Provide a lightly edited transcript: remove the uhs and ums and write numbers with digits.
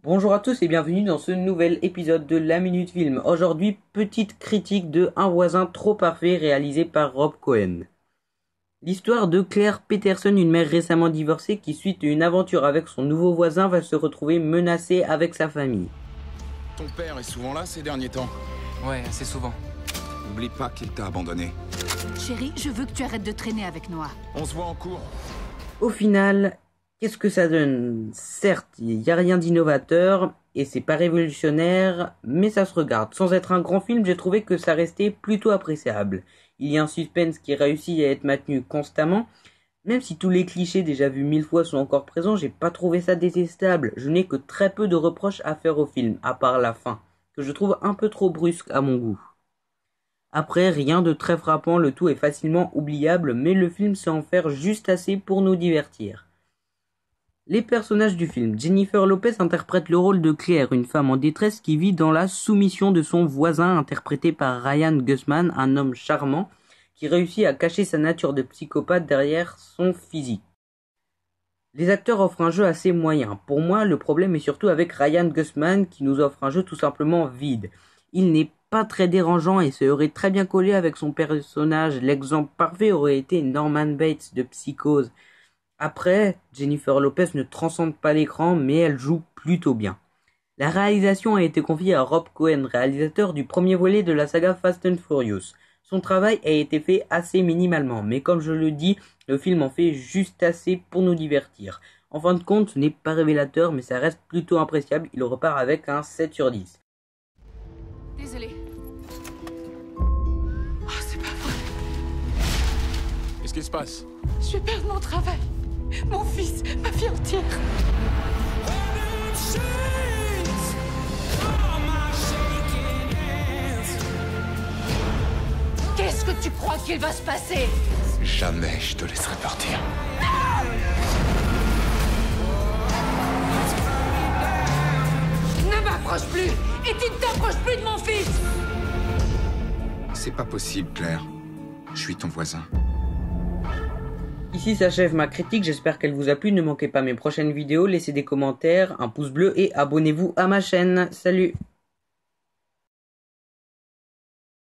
Bonjour à tous et bienvenue dans ce nouvel épisode de La Minute Film. Aujourd'hui, petite critique de Un voisin trop parfait réalisé par Rob Cohen. L'histoire de Claire Peterson, une mère récemment divorcée qui, suite à une aventure avec son nouveau voisin, va se retrouver menacée avec sa famille. Ton père est souvent là ces derniers temps? Ouais, assez souvent. N'oublie pas qu'il t'a abandonné. Chérie, je veux que tu arrêtes de traîner avec Noah. On se voit en cours. Au final, qu'est-ce que ça donne? Certes, il n'y a rien d'innovateur et c'est pas révolutionnaire, mais ça se regarde. Sans être un grand film, j'ai trouvé que ça restait plutôt appréciable. Il y a un suspense qui réussit à être maintenu constamment. Même si tous les clichés déjà vus 1000 fois sont encore présents, j'ai pas trouvé ça détestable. Je n'ai que très peu de reproches à faire au film, à part la fin, que je trouve un peu trop brusque à mon goût. Après, rien de très frappant, le tout est facilement oubliable, mais le film sait en faire juste assez pour nous divertir. Les personnages du film. Jennifer Lopez interprète le rôle de Claire, une femme en détresse qui vit dans la soumission de son voisin, interprété par Ryan Guzman, un homme charmant, qui réussit à cacher sa nature de psychopathe derrière son physique. Les acteurs offrent un jeu assez moyen. Pour moi, le problème est surtout avec Ryan Guzman, qui nous offre un jeu tout simplement vide. Il n'est pas très dérangeant et se aurait très bien collé avec son personnage. L'exemple parfait aurait été Norman Bates de Psychose. Après, Jennifer Lopez ne transcende pas l'écran, mais elle joue plutôt bien. La réalisation a été confiée à Rob Cohen, réalisateur du premier volet de la saga Fast and Furious. Son travail a été fait assez minimalement, mais comme je le dis, le film en fait juste assez pour nous divertir. En fin de compte, ce n'est pas révélateur, mais ça reste plutôt appréciable. Il repart avec un 7 sur 10. Désolée. Oh, c'est pas vrai. Qu'est-ce qui se passe? Je vais perdre mon travail. Mon fils, ma fille entière. Qu'est-ce que tu crois qu'il va se passer? Jamais je te laisserai partir. Ne m'approche plus. Et tu ne t'approches plus de mon fils. C'est pas possible, Claire. Je suis ton voisin. Ici s'achève ma critique, j'espère qu'elle vous a plu. Ne manquez pas mes prochaines vidéos, laissez des commentaires, un pouce bleu et abonnez-vous à ma chaîne. Salut!